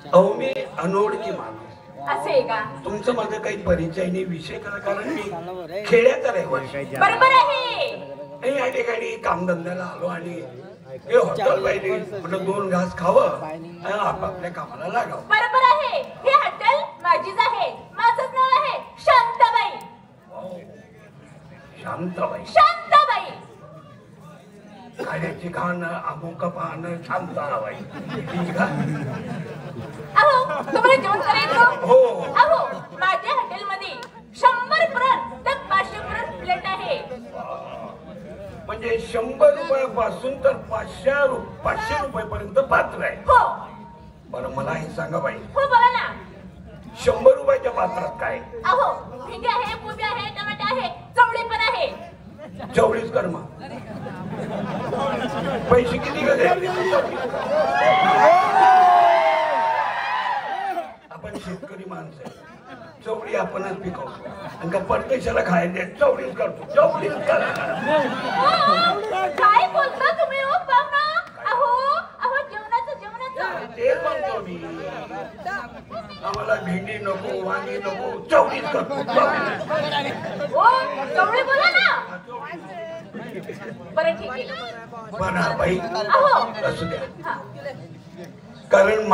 अहो मी अनोळखी माणूस असे का? तुमचं माझं काही परिचय नाही विषय करा कारण मी खेड्याचा रहिवासी. बरोबर आहे. या ठिकाणी कामधंद्याला आलो आणि हे हॉटेल पाहिजे म्हटलं 2 घास खावं आणि आपापल्या कामाला लागावं. बरोबर आहे. हे हॉटेल माझीच आहे. माझंच नाव आहे शांताबाई. शांताबाई. शांताबाई. खाण्याची खाणं अमुक पाहणं शांताबाई. ठीक आहे. अहो तुम्हाला जेवण करायचं? हो. अहो माझ्या हॉटेलमध्ये 100 पर्यंत तर 500 पर्यंत प्लेट आहे. म्हणजे 100 रुपयापासून तर 500 रुपयापर्यंत पात्र आहे. हो. बरं मला हे सांगा बाई. हो बोला ना. 100 रुपयाच्या पात्रात काय? अहो भेंडी आहे, कोबी आहे, टमाटा आहे, चवळी पण आहे. चवळीच कर मग. पैसे किती का आपण शेतकरी माणसं आहे. चवळी आपणच पिकवतो आणि का परदेशाला खायला चवळीच करतो. चवळीच करा. काय बोलता तुम्ही हो पाहुणा? अहो अहो जेवणाचं तेच म्हणतो मी. आम्हाला भेंडी नको, वांगी नको, चवळीच करतो. हो चवळी बोला ना. बरं ठीक आहे. बरं बाई अहो असू द्या. कारण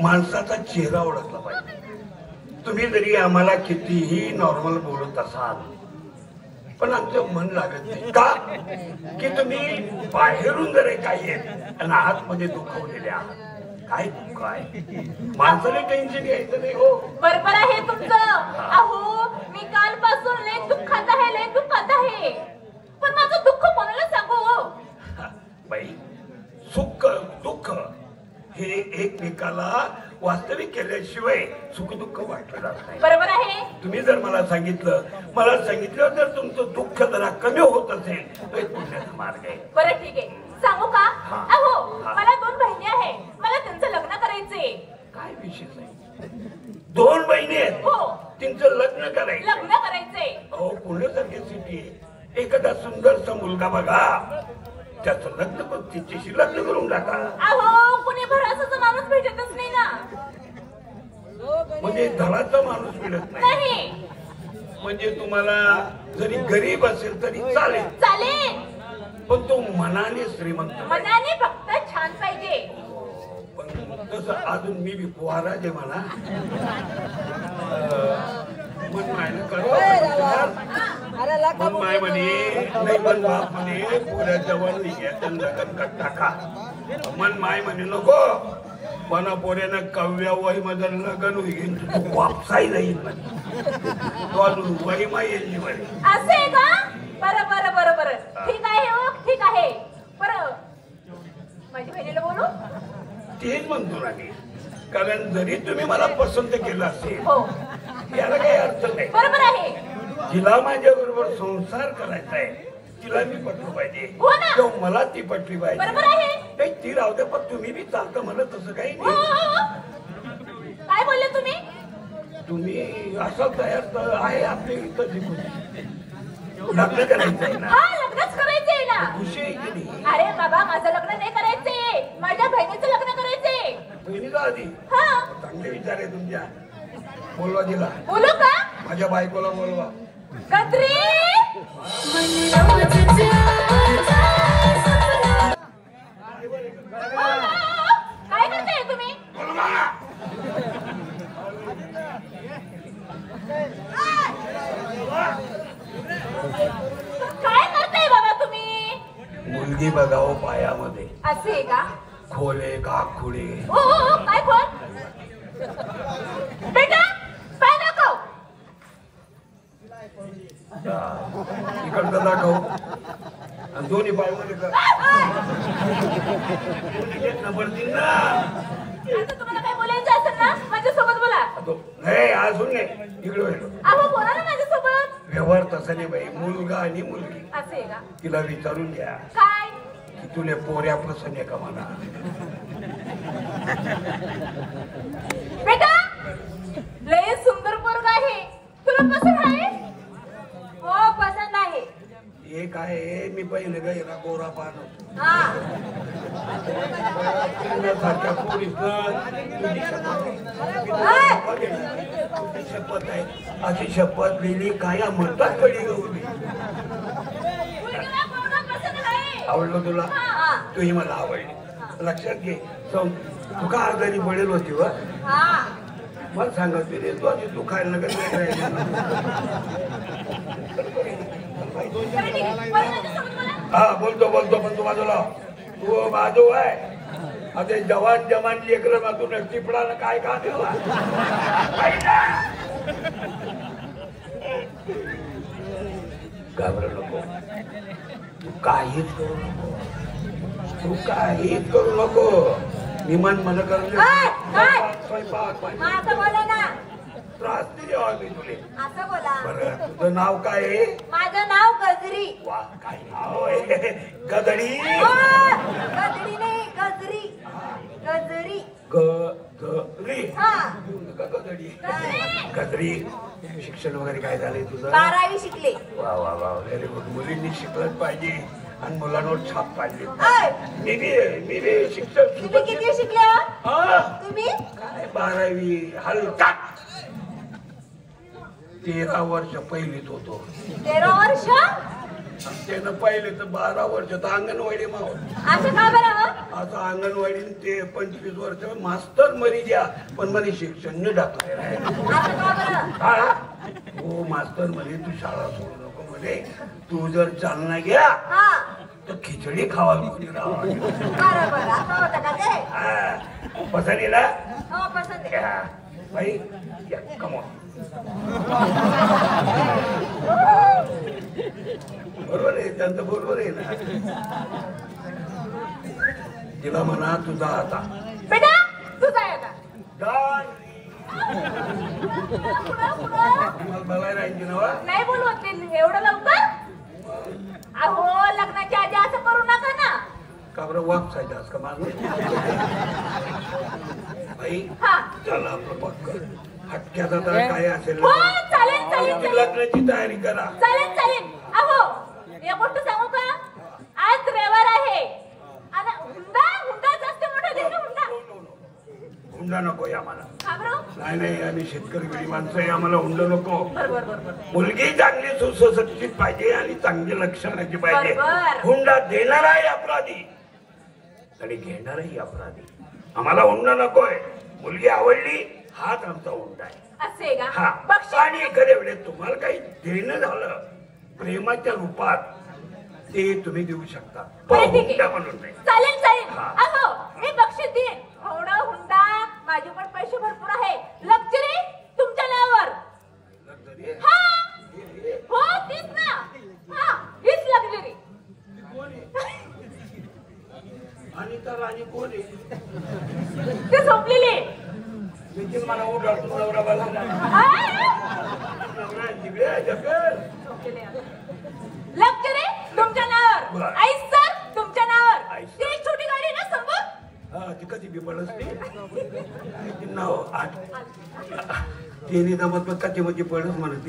माणसाचा चेहरा ओळखला पाहिजे. तुम्ही जरी आम्हाला कितीही नॉर्मल बोलत असाल पण आमचं मन लागत नाही का की तुम्ही बाहेरून जर काही आहेत आणि आतमध्ये दुखवलेले आहात. काय दुःख आहे? माणसाने टेन्शन घ्यायचं नाही हो. बरोबर आहे तुमचं. अहो मी कालपासून लय दुःखात आहे. पण माझं दुःख कोणाला सांगू? बाई सुख दुःख हे एकमेकाला वास्तविक केल्याशिवाय सुख दुःख वाटलं जात नाही. बरोबर आहे. तुम्ही जर मला सांगितलं जर तुमचं दुःख जरा कमी होत असेल तर एक पुण्याचा मार्ग आहे. बरं ठीक आहे. सांगू का? अहो मला 2 बहिणी आहे. मला त्यांचं लग्न करायचंय. काय विशेष आहे? 2 बहिणी आहेत. हो. त्यांचं लग्न करायचंय. अहो पुण्यासारखी सिटी आहे. एखादा सुंदरसा मुलगा बघा त्याचं लग्न पण तिच्याशी लग्न करून टाका. अहो कुणी भरासाचा माणूस भेटतच नाही ना. म्हणजे धडाचा माणूस मिळत नाही. म्हणजे तुम्हाला जरी गरीब असेल तरी चालेल पण तो मनाने श्रीमंत. मनाने फक्त छान पाहिजे. पण तसं अजून मी बी पोहाराजे म्हणा मन मायनं मन माय म्हणे नाही पण बाप म्हणे पुऱ्या जवळ लगन कट टाका. मन माय म्हणे नको मना पोऱ्यानं कव्या वही माझं लगन होईल तू वापसाई जाईल तो अजून वही माय येईल म्हणे. असे का? बरं ठीक आहे हो ठीक आहे. बरं माझी बहिणीला बोलू? तेच म्हणतो ना मी. कारण जरी तुम्ही मला पसंत केलं असेल हो याला काही अर्थ नाही. बरोबर आहे. तिला माझ्या बरोबर संसार करायचा आहे. तिला मी पटलं पाहिजे किंवा मला ती पटली पाहिजे. बरोबर आहे. नाही ती राहू दे पण तुम्ही बी चालतं मला तसं काही नाही. काय बोलले तुम्ही? तुम्ही असं तयार तर आहे आपल्या इथं लग्न करायचंय ना. हा लग्नच करायचंय ना. खुशी आहे की नाही? अरे बाबा माझं लग्न नाही करायचंय. माझ्या बहिणीचं लग्न करायचंय. बहिणीला आधी हा चांगले विचार आहे तुमच्या. बोलवा तिला. बोलू का? माझ्या बायकोला बोलवा. गत्री काय करताय तुम्ही? काय करताय बाबा तुम्ही? मुलगी बघावं पायामध्ये. असे का? खोले का खुळे. हो काय खोल? बेटा पाय दाखव. इकडचं दाखव दोन्ही पायमध्ये कर. आता तुम्हाला काय बोलायचं असेल ना माझ्यासोबत बोला. नाही अजून नाही इकडे अहो बोला ना माझ्यासोबत. व्यवहार तसा नाही बाई. मुलगा आणि मुलगी असे का? तिला विचारून घ्या काय की तुला पोऱ्या पसंत आहे का मला. बेटा लय सुंदर पोरगा आहे. तुला पसंत आहे? हो पसंत आहे. एक आहे मी पहिले गायला गोरा पाहतो. हा सारख्या पोरीचं तुझी शपथ आहे, अशी शपथ दिली काय म्हणतात कडी गौरी. आवडलं तुला? तूही मला आवडली. लक्षात घे, तू का आजारी पडेल होती व मला सांगत रे तू अशी तू खायला नका. हा बोलतो बोलतो पण तू बाजूला तू बाजू आहे. आता जवान जवान लेकर तू टिपडाला काय का देवा घाबरू नको. तू काहीच करू नको. तू काहीच करू नको. निमान मन करून त्रास नाही द्यावा मी तुले. असं बोला. बरं तुझं नाव काय आहे? माझं नाव गजरी. वा काय नाव आहे. गदडी. गजरी नाही गजरी. गजरी. गजरी. हा गदडी. गजरी. शिक्षण वगैरे काय झालंय तुझं? 12वी शिकले. वा वा वा व्हेरी गुड. मुलींनी शिकलंच पाहिजे आणि मुलांवर छाप पाडली. मी बी शिक्षक. तुम्ही किती शिकले? तुम्ही काय 12वी हलका 13 वर्ष पहिलीत होतो. 13 वर्ष? त्यानं पहिले तर 12 वर्ष तर अंगणवाडी माव. असं का बरं? आता अंगणवाडी ते 25 वर्ष मास्तर मरी द्या पण मला शिक्षण नाही टाकलं. असं का बरं? हो मास्तर म्हणे तू शाळा सोडू नको म्हणे. तू जर चालना घ्या तर खिचडी खावायला कोणी राहावं. बरोबर असं होतं का ते? पसंतीला हो पसंत आहे. बाई या कमॉन. बरोबर आहे त्यांचं बरोबर आहे ना. तिला म्हणा तुझा आता बेटा तुझा आहे का? मला राहायची ना नाही बोलवत ते एवढं लवकर. अहो लग्नाच्या आधी असं करू नका ना. का बरं वापसायचं असं का माझं? बाई चला आपलं पक्क हटक्याचा तर काय असेल चालेल चालेल लग्नाची तयारी करा. चालेल चालेल. अहो एक गोष्ट सांगू का? आज रविवार आहे आणि हुंडा जास्त मोठा देतो. हुंडा नको आम्हाला. का बरं? नाही नाही आम्ही शेतकरी गरीब माणसं आहे. आम्हाला हुंडा नको. बरोबर. मुलगी चांगली सुसंस्कृत पाहिजे आणि चांगली लक्षणाची पाहिजे. हुंडा देणाराही अपराधी आणि घेणाराही अपराधी. आम्हाला हुंडा नकोय. मुलगी आवडली हाच आमचा हुंडा आहे. असे का? हा आणि एखाद्या वेळेस तुम्हाला काही देणं झालं प्रेमाच्या रूपात ते तुम्ही देऊ शकता. हुंडा म्हणून नाही. चालेल चालेल. अहो मी बक्षीस देईन. थोडा हुंडा माझे पण पैसे भरपूर आहे. लक्झरी तुमच्या नावावर. लक्झरी? हो तीच ना. हीच लक्झरी. आणि तर आणि कोण आहे? ते झोपलेले. मला उठाडतो नवरा बाला लक्झरी तुमच्या नावावर. आईस सर तुमच्या नावावर. ती छोटी गाडी ना समोर. हा ती कधी बिमळच नाव तिने जमत मग कधी मध्ये पडच म्हणत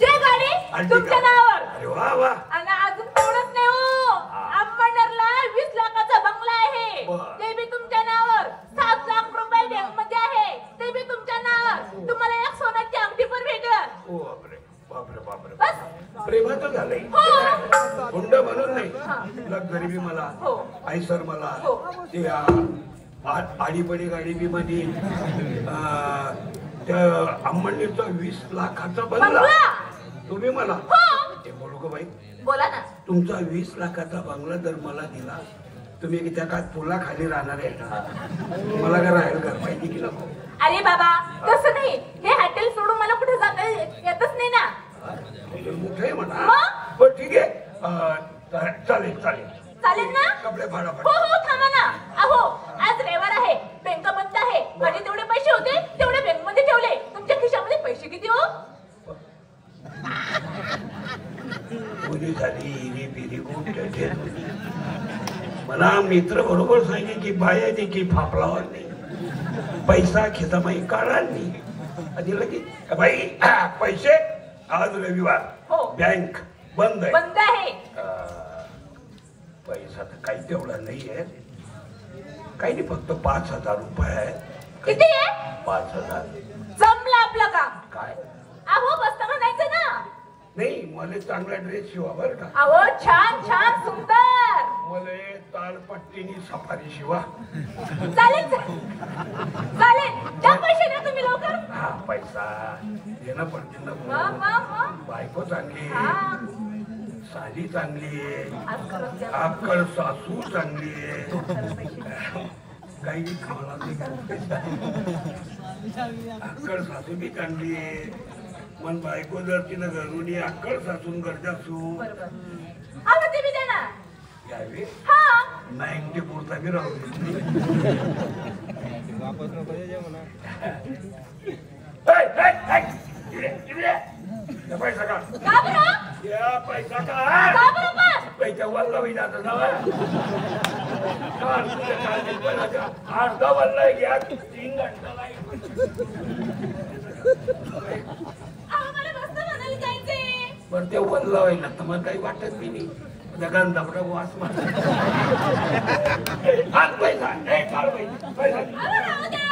जे गाडी तुमच्या नावावर. अरे वा वा. आणि अजून तेवढंच नाही हो. अंबरनेरला 20 लाखाचा बंगला आहे. ते बी तुमच्या नावावर. 7 लाख रुपये बँक मध्ये आहे. ते बी तुमच्या नावावर. तुम्हाला एक सोन्याची अंगठी पण भेटल. ओ बापरे बापरे बापरे. बस प्रेमाचं झालंय. हुंडा म्हणून नाही. लक्झरी बी मला आईसर मला ते आडीपडी गाडी बी मध्ये त्या अंबरनेरचा 20 लाखाचा बंगला तुम्ही मला ते बोलू का बाई? बोला ना. तुमचा 20 लाखाचा बंगला जर मला दिला तुम्ही त्या काय पुला खाली राहणार आहे का? मला काय राहायला घर पाहिजे की नको? अरे बाबा तसं नाही. हे हॉटेल सोडून मला कुठे जाता येतच नाही ना. मोठं आहे म्हणा. पण ठीक आहे चालेल चालेल चालेल ना. कपडे फाडा हो थांबा ना. अहो आज रविवार आहे. बँक बंद आहे. माझे तेवढे पैसे होते तेवढे बँक मध्ये ठेवले. तुमच्या खिशामध्ये पैसे किती हो? पुरी झाली हिरी पिरी गोष्ट. मला मित्र बरोबर सांगे की बाया दे की फापलावर नाही. पैसा खिसामाई काढा नाही. दिलं की बाई पैसे आज रविवार बँक बंद आहे. बंद आहे. पैसा तर काही तेवढा नाही आहे. काही नाही, फक्त 5,000 रुपये आहे. किती आहे? 5,000. जमलं आपलं काम. काय अहो बसता म्हणायचं ना. नाही, मला चांगला ड्रेस शिवा बर का. अहो छान छान सुंदर. मला तालपट्टीनी सफारी शिवा. चालेल चालेल. द्या पैसे द्या तुम्ही लवकर. हा, पैसा देणं पडते ना. मग. बायको चांगली हा. आहे, साडी चांगली आहे, आज खरंच द्या. अक्कल सासू चांगली आहे. काही खावला नाही का? अक्कल सासू बी चांगली आहे. मन बायको जर तिनं घरून अक्कल सासून गरजासू बरोबर. अहो ते बी द्या ना. यावे हा. 90 पुरता बी राहू दे. वापस नको द्यायचे म्हणा. पैसा का का बरं? या पैसा का का बरं पण? पैसा वल्ला होईन आता जावा. अर्धा वल्ला घ्या, 3 घंटा अहो मला बसता म्हणायला जायचंय. बरं ते वल्ला होईन तर मग काही वाटत बी नाही. जगान दबडा वास मार. पैसा पैसा. अहो राहू द्या.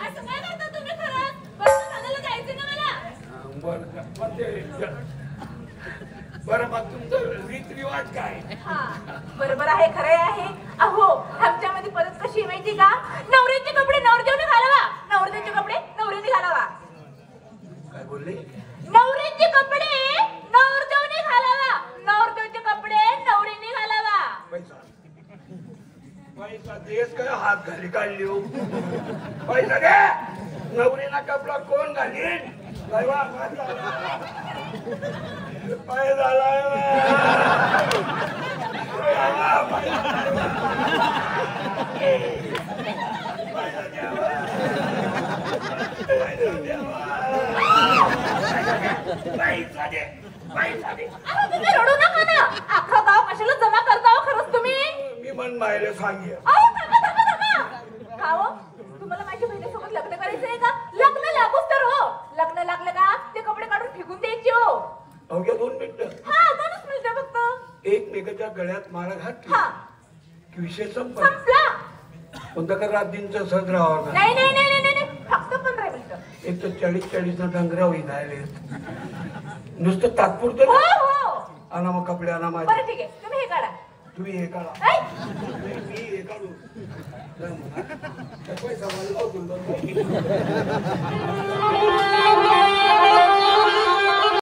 असं काय करता तुम्ही खरंच? बसता म्हणायला जायचंय ना मला. बरं मग तुमचं रीतरिवाज काय? हा. बरोबर आहे, खरं आहे. अहो आमच्यामध्ये परत कशी आहे माहिती का? नवऱ्याचे कपडे नवरदेवने घालावा, नवरदेवचे कपडे नवऱ्याने घालावा. काय बोलले? नवऱ्याचे कपडे नवरदेवने घालावा, नवरदेवचे कपडे नवरीने घालावा. पैसा पैसा देश काय हात घाली काढली हो. पैसा दे. नवरीला कपडा कोण घालीन? पाय झालाय. पैसा दे, पैसा दे. अहो तुम्ही रडू नका ना. अख्खं गाव कशाला जमा करता हो खरंच तुम्ही? मी मन मायला सांगे. अहो थांबा. का हो? तुम्हाला माझ्या बहिणीसोबत लग्न करायचंय का? लग्न लागूच तर हो. लग्न लागलं का ते कपडे काढून फेकून द्यायचे हो. अवघ्या 2 मिनिटं. हा 2च मिनिटं फक्त. एकमेकाच्या गळ्यात मारा घातली हा. की विषय संपला. संपला. कोणतं का रात्रींचं सद राहावं ना. नाही. फक्त 15 मिनिटं. एक तर 40 ना डंगरा होईन राहिले. नुसतं तात्पुरतं हो ना. हो. आणा मग कपडे आणा माझे. बरं ठीक आहे, तुम्ही हे काढा. तुम्ही हे काढा. ऐ! मी हे काढू. पैसा मला लावून